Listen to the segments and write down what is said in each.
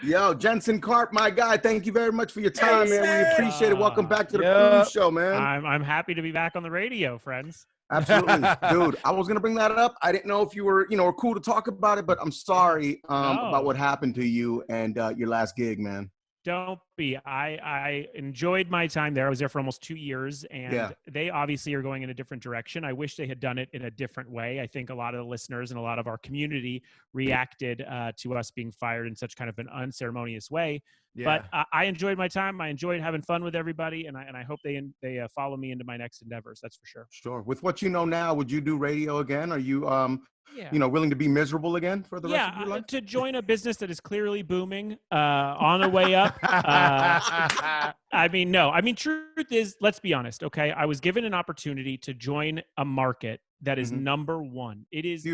Yo, Jensen Karp, my guy. Thank you very much for your time, man. We appreciate it. Welcome back to the cruise show, man. I'm happy to be back on the radio, friends. Absolutely, dude. I was gonna bring that up. I didn't know if you were, were cool to talk about it, but I'm sorry about what happened to you and your last gig, man. Don't be. I enjoyed my time there. I was there for almost 2 years, and they obviously are going in a different direction. I wish they had done it in a different way. I think a lot of the listeners and a lot of our community reacted to us being fired in such kind of an unceremonious way. Yeah. But I enjoyed my time. I enjoyed having fun with everybody, and I hope they follow me into my next endeavors. That's for sure. Sure. With what you know now, would you do radio again? Are you willing to be miserable again for the rest of your life? To join a business that is clearly booming on the way up. I mean, no. I mean, truth is, let's be honest, okay? I was given an opportunity to join a market that is number one. It is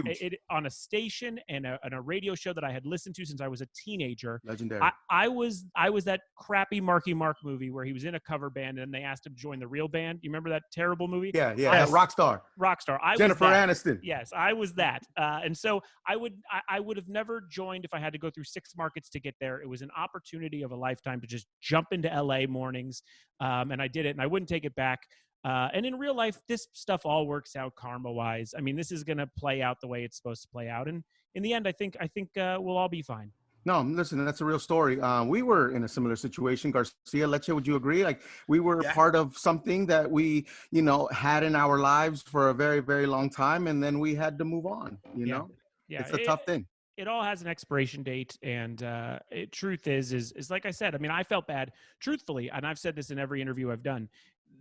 on a station and a radio show that I had listened to since I was a teenager. Legendary. I was that crappy Marky Mark movie where he was in a cover band and they asked him to join the real band. You remember that terrible movie? Yeah. Rockstar. Jennifer Aniston. Yes, I was that. And so I would have never joined if I had to go through 6 markets to get there. It was an opportunity of a lifetime to just jump into LA mornings. And I did it, and I wouldn't take it back. And in real life, this stuff all works out karma-wise. I mean, this is going to play out the way it's supposed to play out. And in the end, I think we'll all be fine. No, listen, that's a real story. We were in a similar situation. Garcia, Leche, would you agree? Like, we were part of something that we, had in our lives for a very, very long time, and then we had to move on, know? Yeah, it's a tough thing. It all has an expiration date, and truth is like I said, I mean, I felt bad, truthfully, and I've said this in every interview I've done.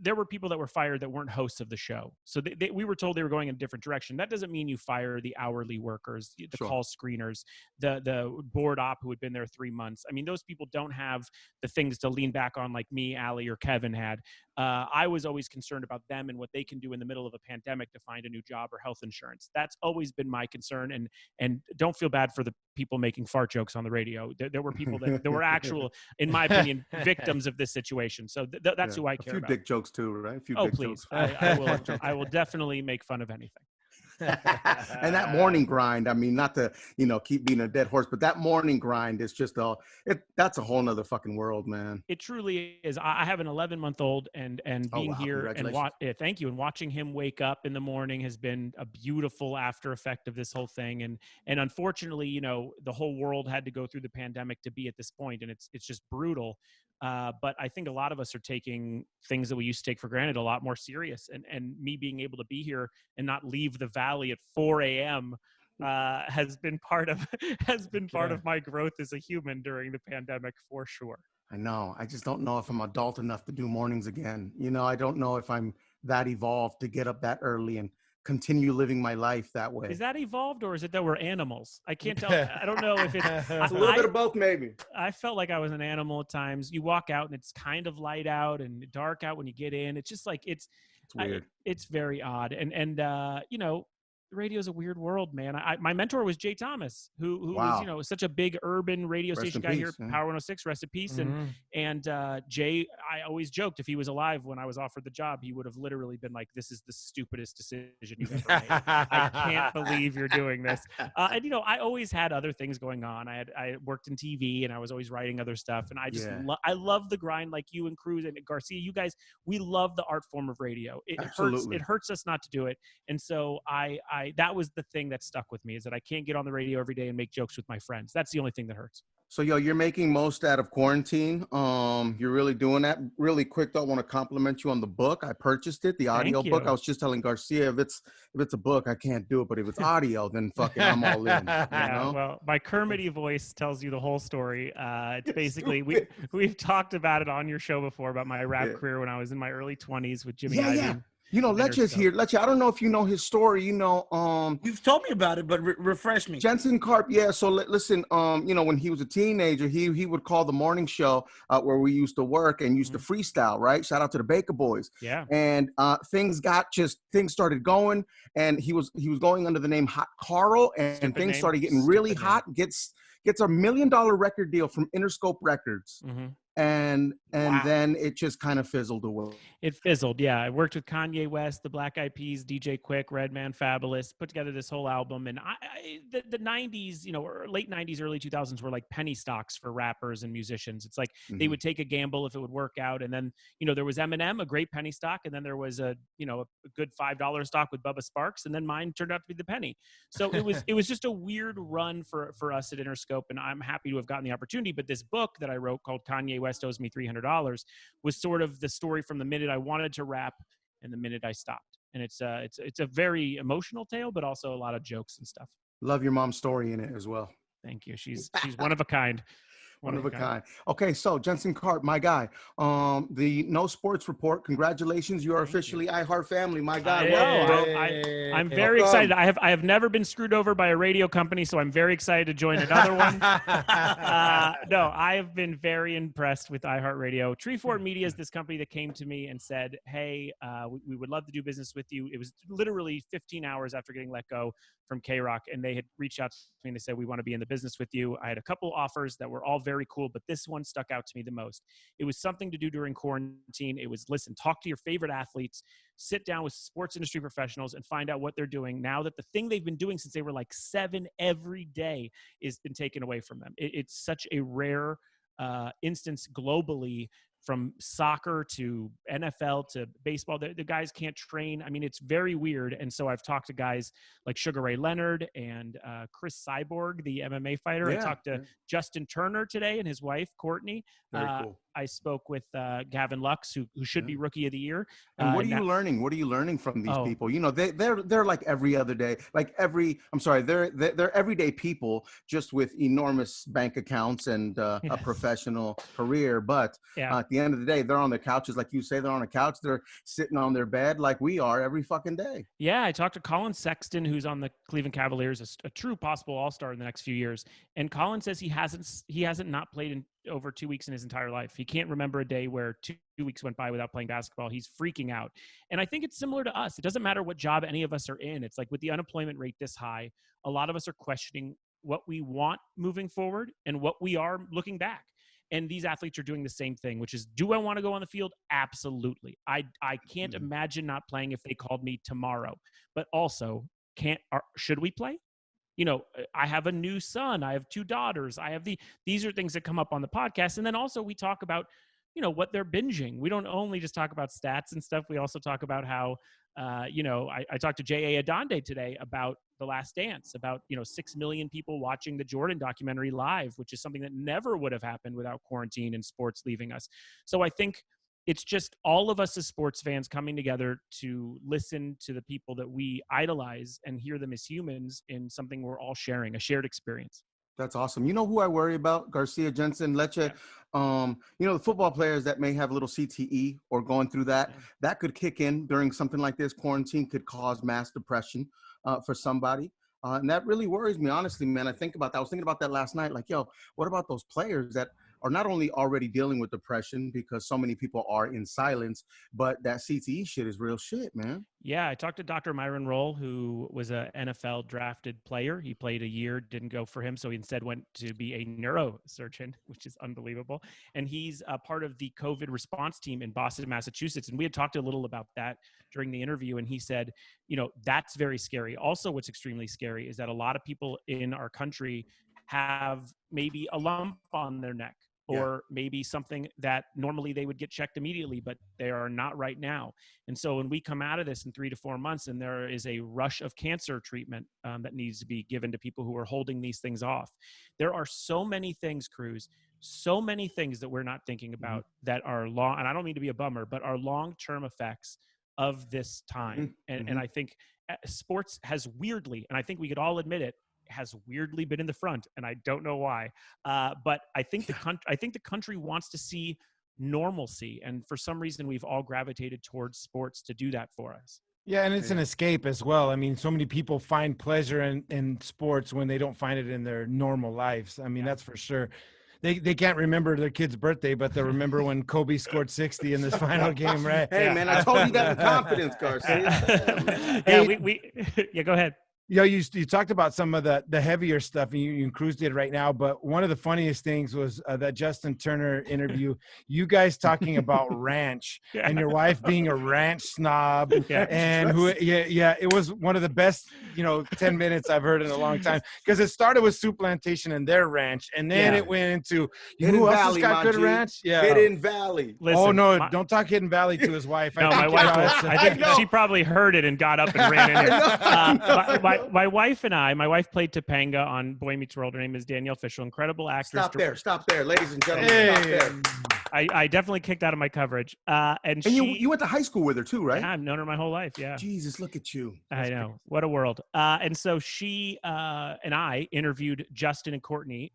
There were people that were fired that weren't hosts of the show. So we were told they were going in a different direction. That doesn't mean you fire the hourly workers, the call screeners, the board op who had been there 3 months. I mean, those people don't have the things to lean back on like me, Ali, or Kevin had. I was always concerned about them and what they can do in the middle of a pandemic to find a new job or health insurance. That's always been my concern. And don't feel bad for the people making fart jokes on the radio. There were people that were actual, in my opinion, victims of this situation. So that's who I care about. A few dick jokes too, right? Please. I will definitely make fun of anything. And that morning grind, I mean, not to, keep being a dead horse, but that morning grind is just that's a whole nother fucking world, man. It truly is. I have an 11-month-old and being here and thank you. And watching him wake up in the morning has been a beautiful after effect of this whole thing. And unfortunately, the whole world had to go through the pandemic to be at this point, and it's just brutal. But I think a lot of us are taking things that we used to take for granted a lot more serious. And me being able to be here and not leave the valley at 4 a.m. Has been part of my growth as a human during the pandemic, for sure. I know. I just don't know if I'm adult enough to do mornings again. I don't know if I'm that evolved to get up that early and continue living my life that way. Is that evolved, or is it that we're animals? I can't tell. I don't know if it's a little bit of both, maybe. I felt like I was an animal at times. You walk out and it's kind of light out and dark out when you get in. It's just like it's weird. It's very odd. And radio is a weird world, man. My mentor was Jay Thomas, who was, such a big urban radio station guy here, Power 106, rest in peace. And Jay, I always joked if he was alive when I was offered the job, he would have literally been like, "This is the stupidest decision you've ever made. I can't believe you're doing this." And I always had other things going on. I worked in TV and I was always writing other stuff. And I just I love the grind, like you and Cruz and Garcia. You guys, we love the art form of radio. It hurts us not to do it. And so that was the thing that stuck with me, is that I can't get on the radio every day and make jokes with my friends. That's the only thing that hurts. So, you're making most out of quarantine. You're really doing that. Really quick, though, I want to compliment you on the book. I purchased it, the audio book. I was just telling Garcia, if it's a book, I can't do it. But if it's audio, then fucking I'm all in. Well, my Kermity voice tells you the whole story. It's basically, we've talked about it on your show before, about my rap career when I was in my early 20s with Jimmy Iovine. Leche's here. Leche, I don't know if you know his story. You've told me about it, but refresh me. Jensen Karp, yeah. So listen, when he was a teenager, he would call the morning show where we used to work and used to freestyle, right? Shout out to the Baker Boys. Yeah. And things started going, and he was going under the name Hot Carl, and things started getting really hot. Gets a $1 million record deal from Interscope Records. and Wow. then it just kind of fizzled away. It fizzled, yeah. I worked with Kanye West, the Black Eyed Peas, DJ Quick, Redman, Fabulous, put together this whole album. And the 90s, you know, or late 90s, early 2000s were like penny stocks for rappers and musicians. It's like they would take a gamble if it would work out. And then, you know, there was Eminem, a great penny stock. And then there was a good $5 stock with Bubba Sparks. And then mine turned out to be the penny. So it was just a weird run for us at Interscope. And I'm happy to have gotten the opportunity. But this book that I wrote called Kanye West Owes Me $300 was sort of the story from the minute I wanted to rap and the minute I stopped. And it's a very emotional tale, but also a lot of jokes and stuff. Love your mom's story in it as well. Thank you. She's one of a kind. One of a kind. Okay, so Jensen Karp, my guy. The No Sports Report. Congratulations, you are officially iHeart family, my guy. I'm very excited. I have never been screwed over by a radio company, so I'm very excited to join another one. No, I have been very impressed with iHeartRadio. Treefort Media is this company that came to me and said, "Hey, we would love to do business with you." It was literally 15 hours after getting let go from K-Rock, and they had reached out to me and they said, "We want to be in the business with you." I had a couple offers that were all very cool, but this one stuck out to me the most. It was something to do during quarantine. It was, listen, talk to your favorite athletes, sit down with sports industry professionals and find out what they're doing now that the thing they've been doing since they were like 7 every day has been taken away from them. It's such a rare instance globally, from soccer to NFL to baseball. The guys can't train. I mean, it's very weird. And so I've talked to guys like Sugar Ray Leonard and Chris Cyborg, the MMA fighter. I talked to Justin Turner today and his wife, Courtney. Very cool. I spoke with Gavin Lux, who should be Rookie of the Year. And what are you learning? What are you learning from these people? You know, they're like every other day, they're everyday people just with enormous bank accounts and a professional career. But at the end of the day, they're on their couches, like you say, they're on a couch. They're sitting on their bed like we are every fucking day. Yeah, I talked to Colin Sexton, who's on the Cleveland Cavaliers, a true possible all-star in the next few years. And Colin says he hasn't not played in over 2 weeks in his entire life. He can't remember a day where 2 weeks went by without playing basketball. He's freaking out. And I think it's similar to us. It doesn't matter what job any of us are in. It's like with the unemployment rate this high, a lot of us are questioning what we want moving forward and what we are looking back. And these athletes are doing the same thing, which is, do I want to go on the field? Absolutely. I can't imagine not playing if they called me tomorrow. But also, should we play? You know, I have a new son. I have 2 daughters. These are things that come up on the podcast. And then also we talk about, you know, what they're binging. We don't only just talk about stats and stuff. We also talk about how, I talked to J.A. Adonde today about The Last Dance, about, 6 million people watching the Jordan documentary live, which is something that never would have happened without quarantine and sports leaving us. So I think it's just all of us as sports fans coming together to listen to the people that we idolize and hear them as humans in something we're all sharing, a shared experience. That's awesome. You know who I worry about? Garcia, Jensen, Lecce. The football players that may have a little CTE or going through that could kick in during something like this. Quarantine could cause mass depression for somebody. And that really worries me, honestly, man. I was thinking about that last night. Like, what about those players that are not only already dealing with depression because so many people are in silence, but that CTE shit is real shit, man. Yeah, I talked to Dr. Myron Roll, who was an NFL drafted player. He played a year, didn't go for him, so he instead went to be a neurosurgeon, which is unbelievable. And he's a part of the COVID response team in Boston, Massachusetts. And we had talked a little about that during the interview, and he said, that's very scary. Also, what's extremely scary is that a lot of people in our country have maybe a lump on their neck, or maybe something that normally they would get checked immediately, but they are not right now. And so when we come out of this in 3 to 4 months and there is a rush of cancer treatment that needs to be given to people who are holding these things off, there are so many things, Cruz, so many things that we're not thinking about that are long, and I don't mean to be a bummer, but are long-term effects of this time. And I think sports has weirdly, and I think we could all admit it, has weirdly been in the front, and I don't know why. But I think the country wants to see normalcy, and for some reason, we've all gravitated towards sports to do that for us. Yeah, and it's an escape as well. I mean, so many people find pleasure in sports when they don't find it in their normal lives. I mean, that's for sure. They can't remember their kid's birthday, but they remember when Kobe scored 60 in this final game, right? Hey, man, I told you that in confidence, Garcia. Go ahead. You talked about some of the heavier stuff, and you cruised it right now. But one of the funniest things was that Justin Turner interview. You guys talking about ranch and your wife being a ranch snob, and it was one of the best 10 minutes I've heard in a long time, because it started with Soup Plantation and their ranch, and then it went into who else has got good ranch? Hidden Valley. Listen, oh no, don't talk Hidden Valley to his wife. No, my wife. I think she probably heard it and got up and ran in. My wife and my wife played Topanga on Boy Meets World. Her name is Danielle Fisher, incredible actress. Stop there, ladies and gentlemen. Stop there. I definitely kicked out of my coverage. And you went to high school with her too, right? Yeah, I've known her my whole life. Yeah. Jesus, look at you. I know. What a world. And so she and I interviewed Justin and Courtney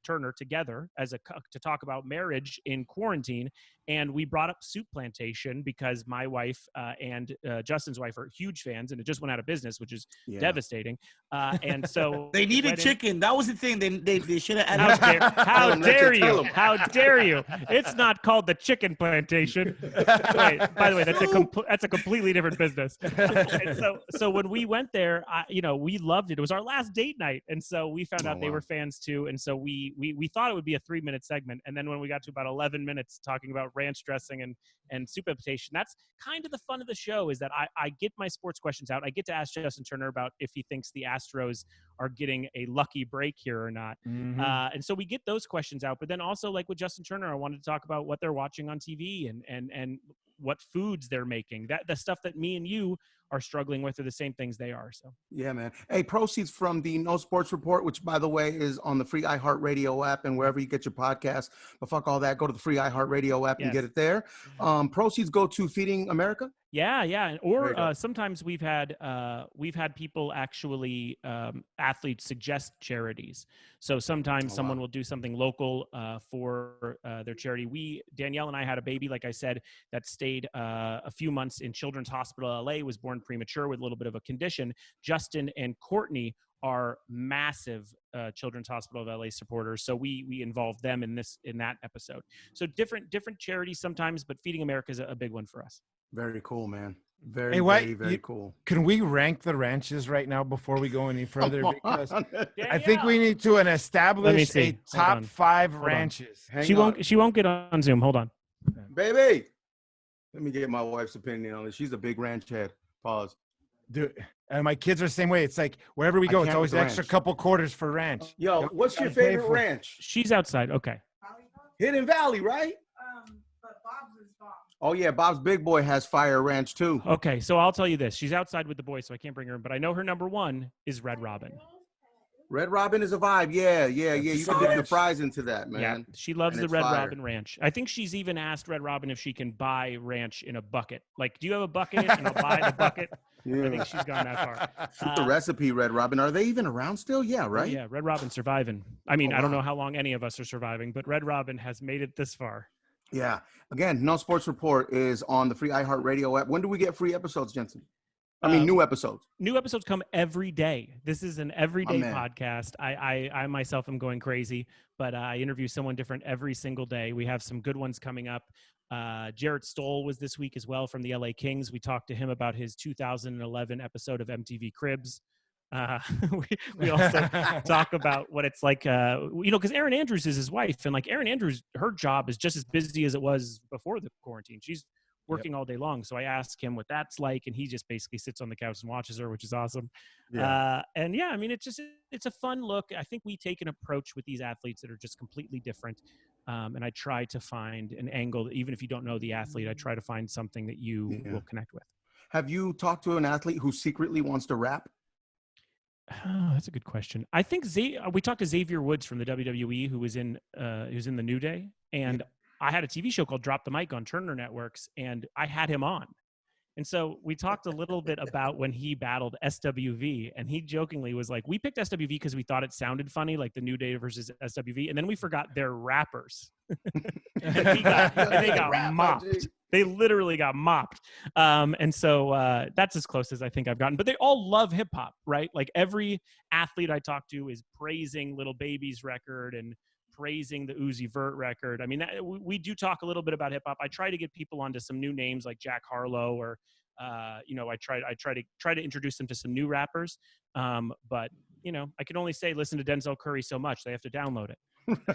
Turner together to talk about marriage in quarantine. And we brought up Soup Plantation because my wife and Justin's wife are huge fans, and it just went out of business, which is devastating. And so they needed chicken. That was the thing. They should have added. How dare you? How dare you? It's not called the Chicken Plantation. Wait, by the way, that's a completely different business. And so when we went there, we loved it. It was our last date night, and so we found out they were fans too. And so we thought it would be a 3-minute segment, and then when we got to about 11 minutes talking about ranch dressing and Soup Plantation, that's kind of the fun of the show, is that I get my sports questions out. I get to ask Justin Turner about if he thinks the Astros are getting a lucky break here or not. Mm-hmm. And so we get those questions out, but then also, like with Justin Turner, I wanted to talk about what they're watching on TV and what foods they're making. That the stuff that me and you are struggling with are the same things they are. So yeah, man. Hey, proceeds from the No Sports Report, which by the way is on the free iHeartRadio app and wherever you get your podcast. But fuck all that. Go to the free iHeartRadio app and get it there. Proceeds go to Feeding America. Yeah. Or sometimes we've had people actually athletes suggest charities. So sometimes someone will do something local for their charity. Danielle and I had a baby, like I said, that stayed a few months in Children's Hospital LA, was born premature with a little bit of a condition. Justin and Courtney are massive Children's Hospital of LA supporters, so we involved them in that episode. So different charities sometimes, but Feeding America is a big one for us. Very cool, man. Very cool. Can we rank the ranches right now before we go any further? Because I think we need to establish a top 5 ranches. She won't get on Zoom. Hold on. Baby, let me get my wife's opinion on it. She's a big ranch head. Pause. Dude, and my kids are the same way. It's like wherever we go, it's always an extra couple quarters for ranch. Yo, what's your favorite ranch? She's outside. Okay. Hidden Valley, right? But Bob's is bomb. Oh yeah, Bob's Big Boy has Fire Ranch too. Okay, so I'll tell you this: she's outside with the boys, so I can't bring her in. But I know her number 1 is Red Robin. Red Robin is a vibe. Yeah. You can dip the fries into that, man. Yeah, she loves the Red Robin Ranch. I think she's even asked Red Robin if she can buy ranch in a bucket. Like, do you have a bucket? And I'll buy the bucket. Yeah. I think she's gone that far. Shoot the recipe, Red Robin. Are they even around still? Yeah, right? Yeah, Red Robin's surviving. I mean, I don't know how long any of us are surviving, but Red Robin has made it this far. Yeah. Again, No Sports Report is on the free iHeartRadio app. When do we get free episodes, Jensen? New episodes. New episodes come every day. This is an everyday podcast. I myself am going crazy, but I interview someone different every single day. We have some good ones coming up. Jarrett Stoll was this week as well from the LA Kings. We talked to him about his 2011 episode of MTV Cribs. We also talk about what it's like, because Erin Andrews is his wife, and like Erin Andrews, her job is just as busy as it was before the quarantine. She's working all day long. So I asked him what that's like, and he just basically sits on the couch and watches her, which is awesome. Yeah. I mean, it's a fun look. I think we take an approach with these athletes that are just completely different. And I try to find an angle that, even if you don't know the athlete, I try to find something that you will connect with. Have you talked to an athlete who secretly wants to rap? Oh, that's a good question. I think we talked to Xavier Woods from the WWE, who was in the New Day, and I had a TV show called Drop the Mic on Turner Networks, and I had him on. And so we talked a little bit about when he battled SWV, and he jokingly was like, we picked SWV because we thought it sounded funny, like the New Day versus SWV, and then we forgot they're rappers. and they got mopped. They literally got mopped. And so that's as close as I think I've gotten. But they all love hip hop, right? Like every athlete I talk to is praising Lil Baby's record and praising the Uzi Vert record. I mean, we do talk a little bit about hip hop. I try to get people onto some new names like Jack Harlow, or I try to introduce them to some new rappers. But I can only say listen to Denzel Curry so much. They have to download it.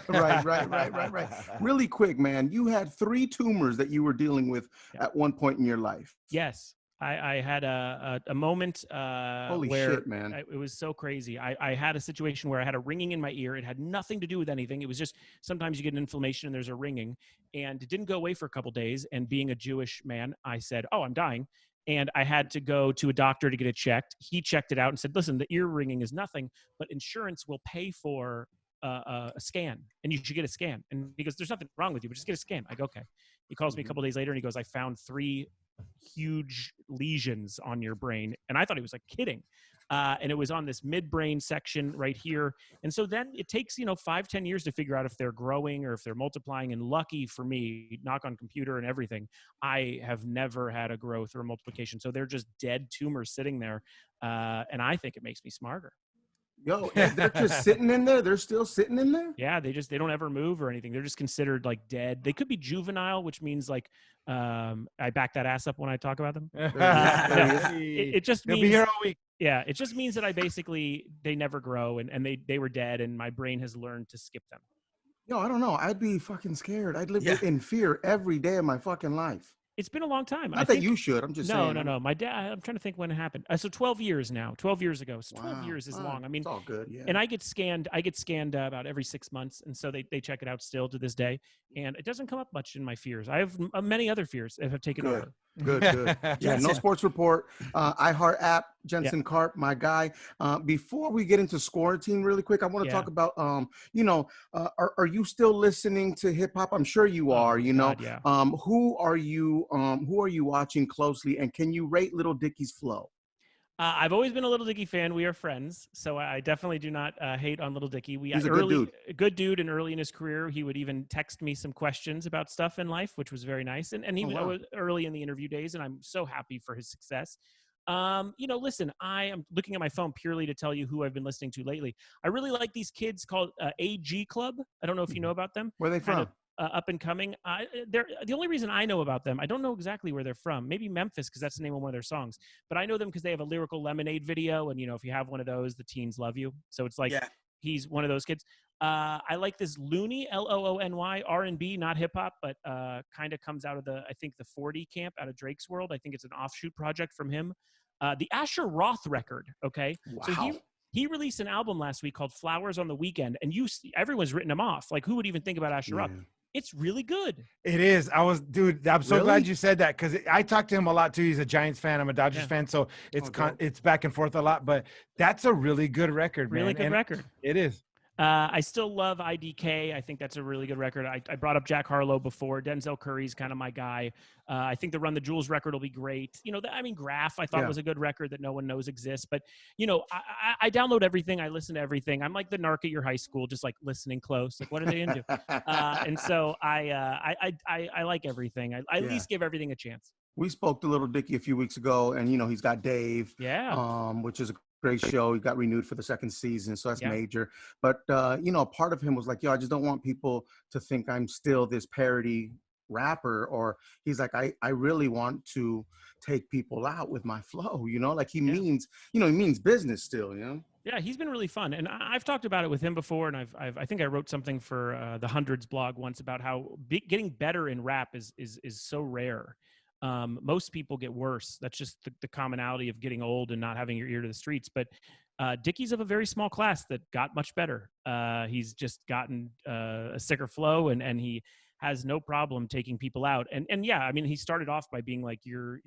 Right. Really quick, man. You had 3 tumors that you were dealing with at one point in your life. Yes. I had a moment Holy where shit, man. it was so crazy. I had a situation where I had a ringing in my ear. It had nothing to do with anything. It was just sometimes you get an inflammation and there's a ringing, and it didn't go away for a couple days. And being a Jewish man, I said, "Oh, I'm dying." And I had to go to a doctor to get it checked. He checked it out and said, "Listen, the ear ringing is nothing, but insurance will pay for a scan, and you should get a scan." And he goes, "There's nothing wrong with you, but just get a scan." I go, "Okay." He calls me a couple days later and he goes, "I found 3 huge lesions on your brain." And I thought he was like kidding. And it was on this midbrain section right here. And so then it takes, 5-10 years to figure out if they're growing or if they're multiplying. And lucky for me, knock on computer and everything, I have never had a growth or a multiplication. So they're just dead tumors sitting there. And I think it makes me smarter. Yo, they're just sitting in there. They're still sitting in there. Yeah, they don't ever move or anything. They're just considered like dead. They could be juvenile, which means like I back that ass up when I talk about them. It just means they'll be here all week. Yeah, it just means that they never grow and they were dead, and my brain has learned to skip them. Yo, I don't know. I'd be fucking scared. I'd live in fear every day of my fucking life. It's been a long time. Not that you should. I'm just saying. No. My dad, I'm trying to think when it happened. So 12 years now. 12 years ago. So 12 years is long. I mean, it's all good. Yeah. And I get scanned about every 6 months. And so they check it out still to this day. And it doesn't come up much in my fears. I have many other fears that have taken over. Good. Yeah, no sports report. iHeart app, Jensen Karp, my guy. Before we get into Scorantine really quick, I want to talk about, are you still listening to hip hop? I'm sure you are, God, yeah. Who are you watching closely, and can you rate Little Dicky's flow? I've always been a Little Dicky fan. We are friends, so I definitely do not hate on Little Dicky. He's a good dude. And early in his career, he would even text me some questions about stuff in life, which was very nice. And he was early in the interview days, and I'm so happy for his success. Listen, I am looking at my phone purely to tell you who I've been listening to lately. I really like these kids called AG Club. I don't know if you know about them. Where are they from? Up and coming. They're the only reason I know about them. I don't know exactly where they're from. Maybe Memphis, because that's the name of one of their songs. But I know them because they have a Lyrical Lemonade video, and if you have one of those, the teens love you. So it's like he's one of those kids. I like this Loony, Loony, R&B, not hip hop, but kind of comes out of the 40 camp out of Drake's world. I think it's an offshoot project from him. The Asher Roth record. Okay, wow. So he released an album last week called Flowers on the Weekend, and everyone's written him off. Like, who would even think about Asher Roth? It's really good. It is. Dude, I'm so glad you said that, because I talked to him a lot too. He's a Giants fan. I'm a Dodgers fan. So it's back and forth a lot, but that's a really good record, man. Really good record. It is. I still love IDK. I think that's a really good record. I brought up Jack Harlow before. Denzel Curry's kind of my guy. I think the Run the Jewels record will be great. Graph I thought was a good record that no one knows exists. But, I download everything. I listen to everything. I'm like the narc at your high school, just like listening close. Like, what are they into? And so I like everything. I at least give everything a chance. We spoke to Little Dicky a few weeks ago, and, he's got Dave. Yeah. Which is a great show. He got renewed for the 2nd season, so that's major. But part of him was like, I just don't want people to think I'm still this parody rapper. Or he's like, I really want to take people out with my flow. Like he means, he means business still. Yeah, he's been really fun, and I've talked about it with him before. And I think I wrote something for the Hundreds blog once about how getting better in rap is so rare. Most people get worse. That's just the commonality of getting old and not having your ear to the streets. But Dickie's of a very small class that got much better. He's just gotten a sicker flow, and he has no problem taking people out. And yeah, I mean, he started off by being like your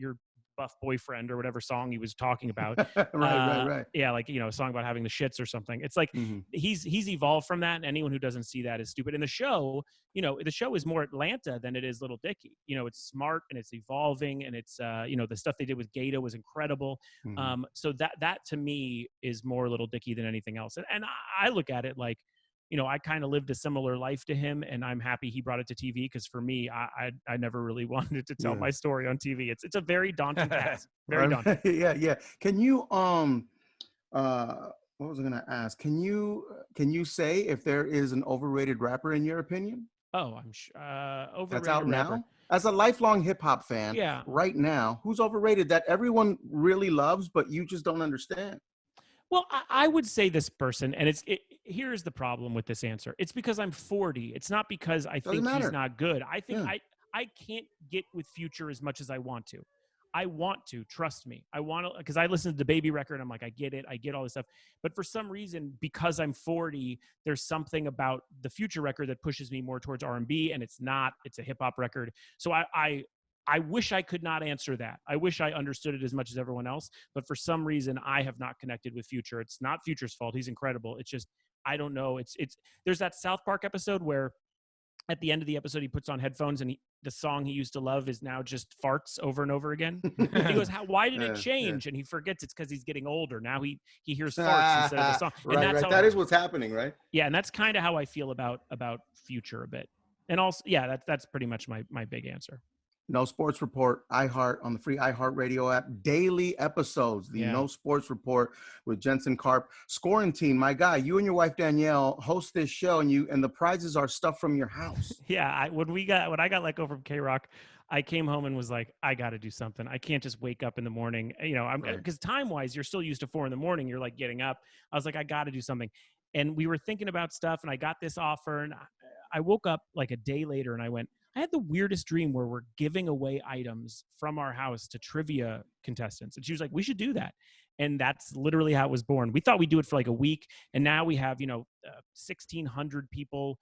buff boyfriend or whatever song he was talking about. Right. Yeah, like, a song about having the shits or something. It's like he's evolved from that, and anyone who doesn't see that is stupid. And the show, the show is more Atlanta than it is Little Dicky. It's smart and it's evolving, and it's the stuff they did with Gato was incredible. So that to me is more Little Dicky than anything else. And I look at it like, I kind of lived a similar life to him, and I'm happy he brought it to TV, because for me, I never really wanted to tell my story on TV. It's a very daunting task. Very daunting. Yeah. Can you What was I gonna ask? Can you say if there is an overrated rapper in your opinion? Oh, I'm sure. Overrated That's out rapper. now? As a lifelong hip hop fan, Yeah. right now, who's overrated that everyone really loves, but you just don't understand? Well, I would say this person, and here's the problem with this answer. It's because I'm 40. It's not because I Doesn't think he's matter. not good. I think Yeah. I can't get with Future as much as I want to. I want to, trust me. I want to, because I listened to the Baby record. And I'm like, I get it. I get all this stuff. But for some reason, because I'm 40, there's something about the Future record that pushes me more towards R&B, and it's not. It's a hip hop record. So I wish I could not answer that. I wish I understood it as much as everyone else, but for some reason I have not connected with Future. It's not Future's fault. He's incredible. It's just I don't know. It's there's that South Park episode where at the end of the episode he puts on headphones and the song he used to love is now just farts over and over again. And he goes, why did it change? Yeah. And he forgets it's because he's getting older. Now he hears farts instead of the song. And right, that's right. That is what's happening, right? Yeah, and that's kind of how I feel about Future a bit. And also, yeah, that's pretty much my big answer. No Sports Report, iHeart, on the free iHeart Radio app, daily episodes. The No Sports Report with Jensen Karp. Scorantine, my guy, you and your wife Danielle host this show, and the prizes are stuff from your house. Yeah, when I got let go from K-Rock, I came home and was like, I got to do something. I can't just wake up in the morning, because time-wise, you're still used to 4 a.m. You're like getting up. I was like, I got to do something. And we were thinking about stuff, and I got this offer, and I woke up like a day later, and I went, I had the weirdest dream where we're giving away items from our house to trivia contestants. And she was like, we should do that. And that's literally how it was born. We thought we'd do it for like a week. And now we have, 1,600 people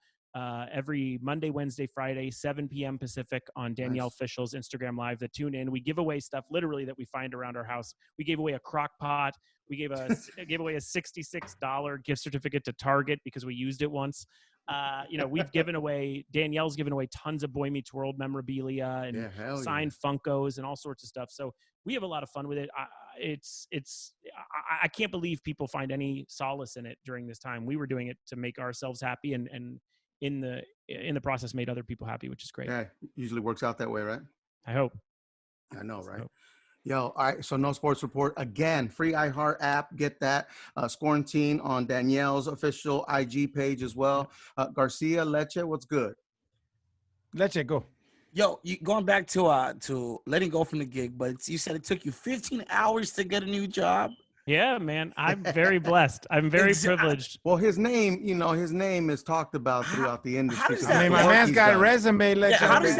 every Monday, Wednesday, Friday, 7 p.m. Pacific on Danielle Official's Instagram Live that tune in. We give away stuff literally that we find around our house. We gave away a crock pot. We gave away a $66 gift certificate to Target because we used it once. We've given away, Danielle's given away tons of Boy Meets World memorabilia and signed Funkos and all sorts of stuff. So we have a lot of fun with it. I can't believe people find any solace in it during this time. We were doing it to make ourselves happy and in the process made other people happy, which is great. Yeah, usually works out that way, right? I hope. I know, right? Yo, all right. So No Sports Report again, free iHeart app. Get that. Scorantine on Danielle's official IG page as well. Garcia, Leche, what's good? Leche, go. Yo, going back to letting go from the gig, but you said it took you 15 hours to get a new job. Yeah, man. I'm very blessed. I'm very privileged. Well, his name is talked about throughout the industry. My man's got a resume. How does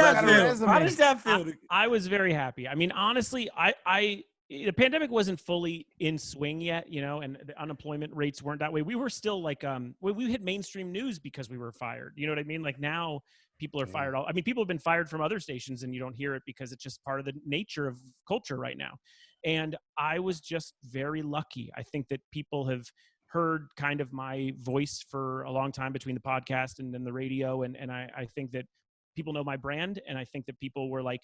that feel? I was very happy. I mean, honestly, the pandemic wasn't fully in swing yet, and the unemployment rates weren't that way. We were still like, we hit mainstream news because we were fired. You know what I mean? Like now people are fired. I mean, people have been fired from other stations and you don't hear it because it's just part of the nature of culture right now. And I was just very lucky. I think that people have heard kind of my voice for a long time between the podcast and then the radio. And I think that people know my brand. And I think that people were like,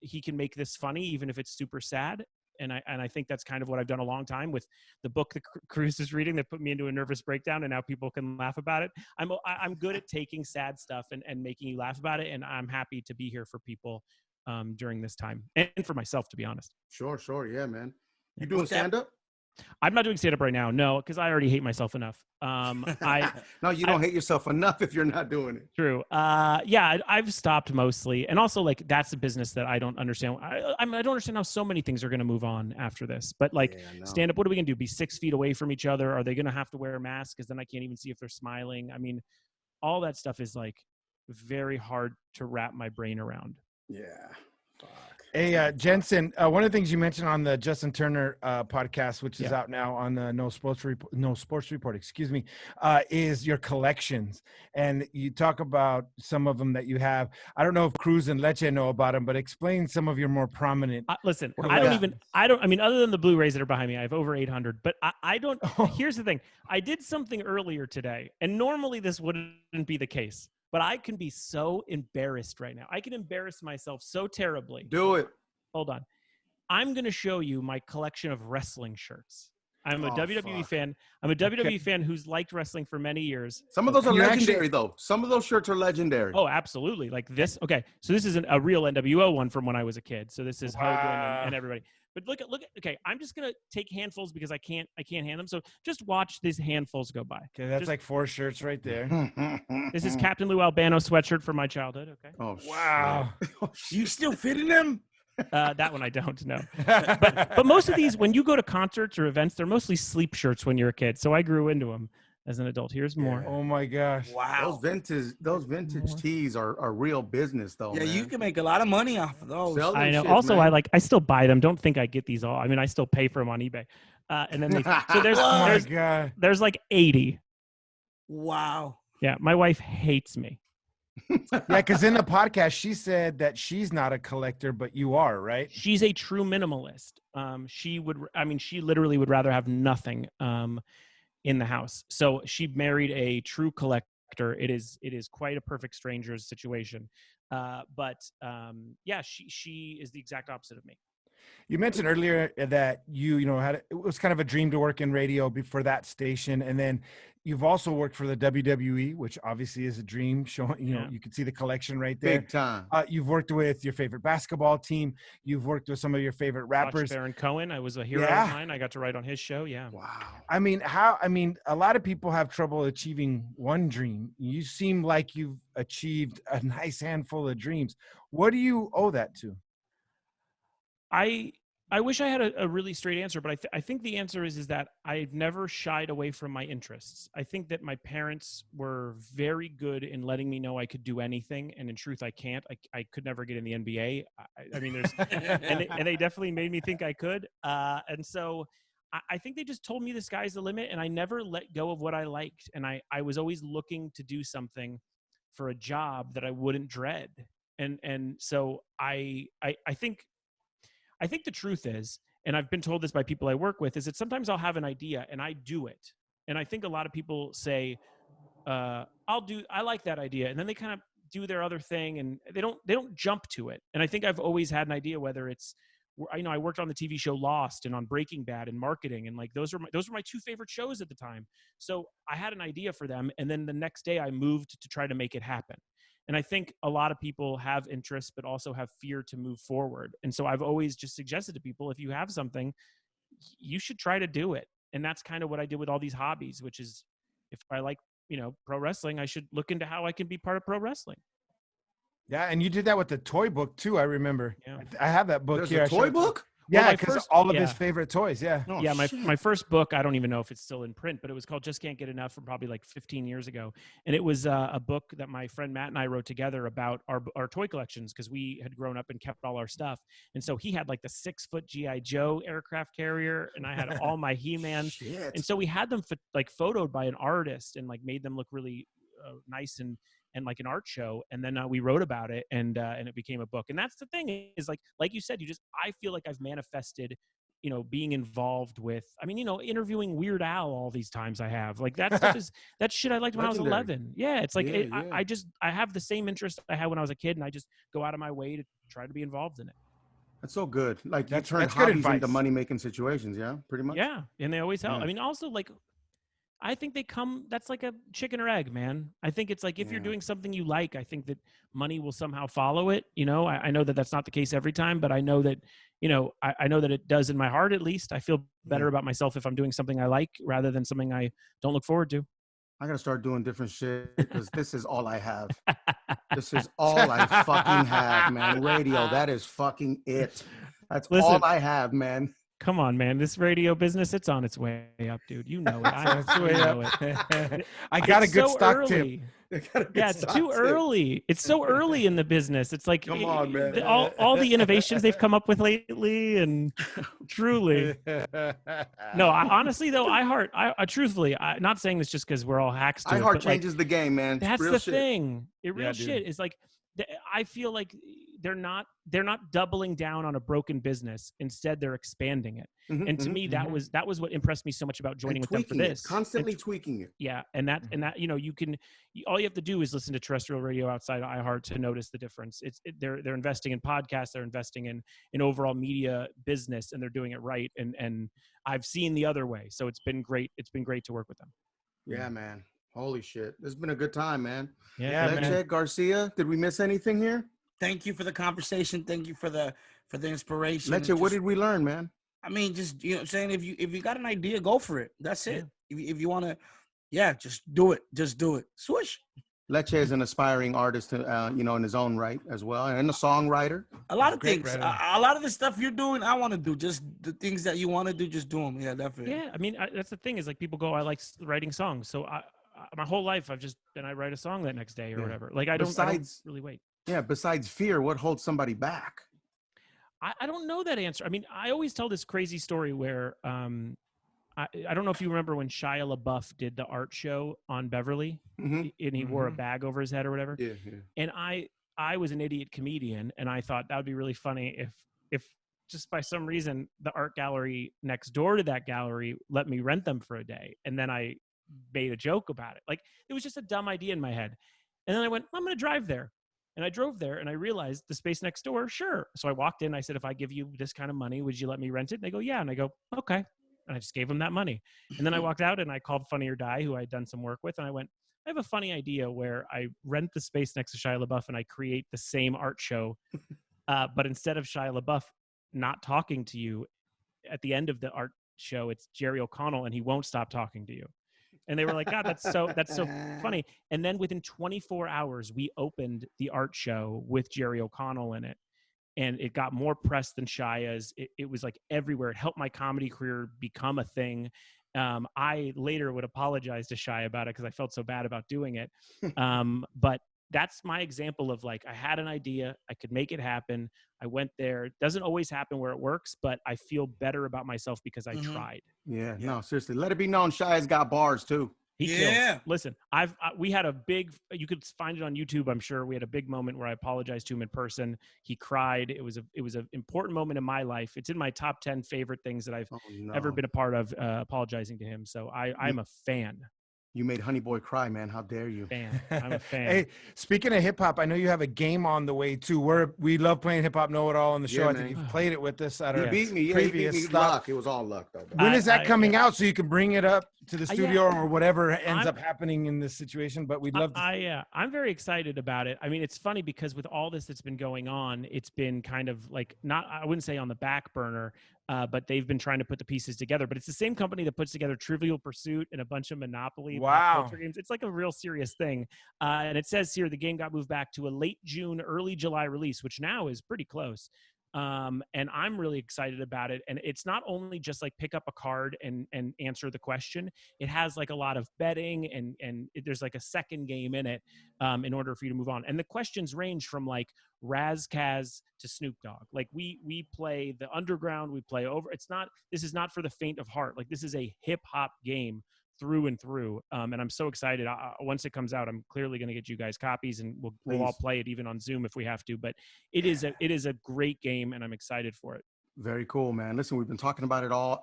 he can make this funny, even if it's super sad. And I think that's kind of what I've done a long time with the book that Cruz is reading that put me into a nervous breakdown. And now people can laugh about it. I'm good at taking sad stuff and making you laugh about it. And I'm happy to be here for people during this time and for myself, to be honest. Sure. Yeah, man. You doing stand-up? I'm not doing stand-up right now. No, because I already hate myself enough. No, you don't hate yourself enough if you're not doing it. True. I've stopped mostly. And also like, that's a business that I don't understand. I don't understand how so many things are going to move on after this, but like stand-up, what are we going to do? Be 6 feet away from each other? Are they going to have to wear masks? Because then I can't even see if they're smiling. I mean, all that stuff is like very hard to wrap my brain around. Yeah. Hey, Jensen, one of the things you mentioned on the Justin Turner podcast, which is out now on the No Sports Report, is your collections. And you talk about some of them that you have. I don't know if Cruz and Leche know about them, but explain some of your more prominent. Listen, I mean, other than the Blu-rays that are behind me, I have over 800, but I don't, here's the thing. I did something earlier today, and normally this wouldn't be the case. But I can be so embarrassed right now. I can embarrass myself so terribly. Do it. Hold on. I'm going to show you my collection of wrestling shirts. I'm a WWE fan. I'm a WWE fan who's liked wrestling for many years. Some of those are legendary, though. Some of those shirts are legendary. Oh, absolutely. Like this. Okay. So this is a real NWO one from when I was a kid. So this is Hogan and everybody. But look. Okay, I'm just gonna take handfuls because I can't hand them. So just watch these handfuls go by. Okay, that's just, like 4 shirts right there. This is Captain Lou Albano sweatshirt from my childhood. Okay. Oh Wow. You still fitting them? That one I don't know. But most of these, when you go to concerts or events, they're mostly sleep shirts when you're a kid. So I grew into them as an adult. Here's more. Oh my gosh. Wow. Those vintage tees are real business though. Yeah, man. you can make a lot of money off of those. Sell them I know. shits, Also, man. I still buy them. Don't think I get these all. I mean, I still pay for them on eBay. And then so Oh my God. there's like 80. Wow. Yeah, my wife hates me. Yeah, because in the podcast, she said that she's not a collector, but you are, right? She's a true minimalist. She literally would rather have nothing in the house. So she married a true collector. It is quite a perfect stranger's situation. But she is the exact opposite of me. You mentioned earlier that you know, it was kind of a dream to work in radio before that station. And then you've also worked for the WWE, which obviously is a dream. Showing, you know, you can see the collection right there. Big time. You've worked with your favorite basketball team. You've worked with some of your favorite rappers. Sacha Baron Cohen. I was a hero of mine. I got to write on his show. Yeah. Wow. I mean, a lot of people have trouble achieving one dream. You seem like you've achieved a nice handful of dreams. What do you owe that to? I wish I had a really straight answer, but I think the answer is that I've never shied away from my interests. I think that my parents were very good in letting me know I could do anything, and in truth, I can't. I could never get in the NBA. I mean, there's and they definitely made me think I could. And so I think they just told me the sky's the limit, and I never let go of what I liked. And I was always looking to do something for a job that I wouldn't dread. And so I think the truth is, and I've been told this by people I work with, is that sometimes I'll have an idea and I do it. And I think a lot of people say, I like that idea. And then they kind of do their other thing and they don't jump to it. And I think I've always had an idea, whether it's, you know, I worked on the TV show Lost and on Breaking Bad and marketing. And like, those were my two favorite shows at the time. So I had an idea for them. And then the next day I moved to try to make it happen. And I think a lot of people have interests, but also have fear to move forward. And so I've always just suggested to people, if you have something, you should try to do it. And that's kind of what I did with all these hobbies, which is if I like, you know, pro wrestling, I should look into how I can be part of pro wrestling. Yeah, and you did that with the toy book too. I remember. Yeah. I have that book There's here. a toy book? Yeah, because all of his favorite toys. Yeah. Oh, yeah. My first book, I don't even know if it's still in print, but it was called Just Can't Get Enough from probably like 15 years ago. And it was a book that my friend Matt and I wrote together about our toy collections because we had grown up and kept all our stuff. And so he had like the 6-foot G.I. Joe aircraft carrier and I had all my He-Man. And so we had them like photoed by an artist and like made them look really nice and like an art show. And then we wrote about it and it became a book. And that's the thing is like you said, I feel like I've manifested, you know, being involved with, I mean, you know, interviewing Weird Al all these times I have like that stuff is that shit I liked when I was 11. Yeah. It's like, I have the same interest I had when I was a kid and I just go out of my way to try to be involved in it. That's so good. Like that's turned hobbies into money-making situations. Yeah, pretty much. Yeah. And they always help. I mean, also like, I think that's like a chicken or egg, man. I think it's like if you're doing something you like, I think that money will somehow follow it. You know, I know that that's not the case every time, but I know that, you know, I know that it does in my heart, at least. I feel better about myself if I'm doing something I like rather than something I don't look forward to. I got to start doing different shit because this is all I have. This is all I fucking have, man. Radio, that is fucking it. That's all I have, man. Come on, man. This radio business, it's on its way up, dude. You know it. I know it. I got a good stock tip. Yeah, it's too early. It's so early in the business. It's like, come on, man. All the innovations they've come up with lately, and truly. No, honestly though, I truthfully, I'm not saying this just because we're all hacks. iHeart changes the game, man. That's the thing. Real shit is like, I feel like they're not doubling down on a broken business. Instead, they're expanding it. And to me, that was what impressed me so much about joining with them for this. Constantly tweaking it. Yeah, and that you know, all you have to do is listen to terrestrial radio outside of iHeart to notice the difference. They're investing in podcasts, they're investing in overall media business, and they're doing it right. And I've seen the other way, so it's been great. It's been great to work with them. Yeah, man. Holy shit. This has been a good time, man. Yeah, man. Garcia, did we miss anything here? Thank you for the conversation. Thank you for for the inspiration. Leche, what did we learn, man? I mean, just, you know what I'm saying? If you got an idea, go for it. That's it. If you want to, just do it. Just do it. Swoosh. Leche is an aspiring artist, in his own right as well, and a songwriter. A lot of things. A lot of the stuff you're doing, I want to do. Just the things that you want to do, just do them. Yeah, definitely. Yeah, I mean, that's the thing is like people go, I like writing songs. So my whole life I write a song that next day or whatever. Like I don't really wait. Yeah. Besides fear, what holds somebody back? I don't know that answer. I mean, I always tell this crazy story where I don't know if you remember when Shia LaBeouf did the art show on Beverly, and he wore a bag over his head or whatever. Yeah. And I was an idiot comedian, and I thought that would be really funny if just by some reason the art gallery next door to that gallery let me rent them for a day, and then I made a joke about it. Like it was just a dumb idea in my head, and then I went, I'm going to drive there. And I drove there and I realized the space next door, sure. So I walked in, I said, if I give you this kind of money, would you let me rent it? And they go, yeah. And I go, okay. And I just gave them that money. And then I walked out and I called Funny or Die, who I'd done some work with. And I went, I have a funny idea where I rent the space next to Shia LaBeouf and I create the same art show. But instead of Shia LaBeouf not talking to you at the end of the art show, it's Jerry O'Connell and he won't stop talking to you. And they were like, God, that's so funny. And then within 24 hours, we opened the art show with Jerry O'Connell in it. And it got more press than Shia's. It was like everywhere. It helped my comedy career become a thing. I later would apologize to Shia about it because I felt so bad about doing it. But that's my example of like, I had an idea. I could make it happen. I went there. It doesn't always happen where it works, but I feel better about myself because I tried. Yeah, no, seriously. Let it be known Shia's got bars too. He kills. Listen, we had a big, you could find it on YouTube, I'm sure. We had a big moment where I apologized to him in person. He cried. It was an important moment in my life. It's in my top 10 favorite things that I've ever been a part of, apologizing to him. So I'm a fan. You made Honey Boy cry, man. How dare you? I'm a fan. Hey, speaking of hip hop, I know you have a game on the way too. We love playing Hip Hop Know It All on the show. I think you've played it with us at our beat me. Yeah, previous he beat me. stuff. Luck. It was all luck, though. When is that coming out so you can bring it up to the studio or whatever ends up happening in this situation? But we'd love to. I'm very excited about it. I mean, it's funny because with all this that's been going on, it's been kind of like I wouldn't say on the back burner, but they've been trying to put the pieces together. But it's the same company that puts together Trivial Pursuit and a bunch of Monopoly pop culture games. It's like a real serious thing. And it says here the game got moved back to a late June, early July release, which now is pretty close. And I'm really excited about it. And it's not only just like pick up a card and answer the question. It has like a lot of betting and there's like a second game in it in order for you to move on. And the questions range from like Raz-Kaz to Snoop Dogg. Like we play the underground, we play over. This is not for the faint of heart. Like this is a hip hop game through and through. And I'm so excited. Once it comes out, I'm clearly going to get you guys copies and we'll all play it even on Zoom if we have to, but it is a great game and I'm excited for it. Very cool, man. Listen, we've been talking about it all,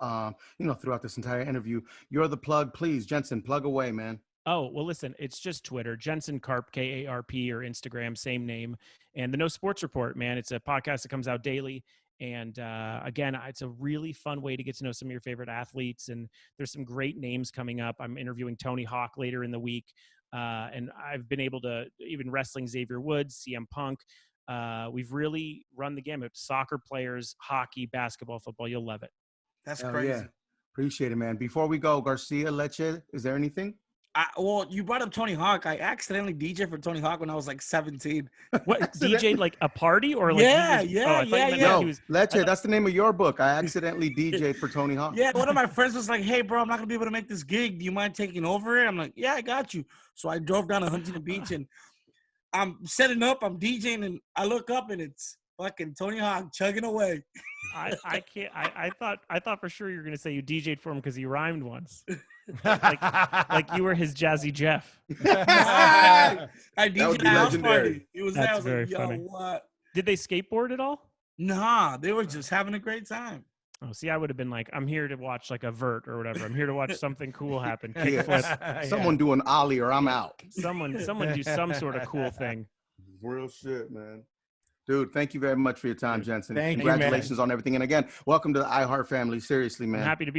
throughout this entire interview. You're the plug, please. Jensen, plug away, man. Oh, well, listen, it's just Twitter, Jensen Karp, K-A-R-P, or Instagram, same name. And the No Sports Report, man, it's a podcast that comes out daily. And again, it's a really fun way to get to know some of your favorite athletes. And there's some great names coming up. I'm interviewing Tony Hawk later in the week. And I've been able to, even wrestling, Xavier Woods, CM Punk. We've really run the gamut. Soccer players, hockey, basketball, football. You'll love it. That's crazy. Yeah. Appreciate it, man. Before we go, Garcia, Leche, is there anything? Well, you brought up Tony Hawk. I accidentally DJed for Tony Hawk when I was like 17. What, DJed like a party or like? Yeah. No, Leche, that's the name of your book. I accidentally DJed for Tony Hawk. Yeah, one of my friends was like, "Hey, bro, I'm not gonna be able to make this gig. Do you mind taking over it?" I'm like, "Yeah, I got you." So I drove down to Huntington Beach and I'm setting up. I'm DJing and I look up and it's fucking Tony Hawk chugging away. I can't. I thought for sure you were gonna say you DJed for him because he rhymed once. like you were his Jazzy Jeff. I DJed house party. It was That's very like, funny. What? Did they skateboard at all? Nah, they were just having a great time. Oh, see, I would have been like, I'm here to watch like a vert or whatever. I'm here to watch something cool happen. Someone do an ollie or I'm out. Someone do some sort of cool thing. Real shit, man. Dude, thank you very much for your time, Jensen. Thank you, Congratulations on everything. And again, welcome to the iHeart family. Seriously, man. I'm happy to be here.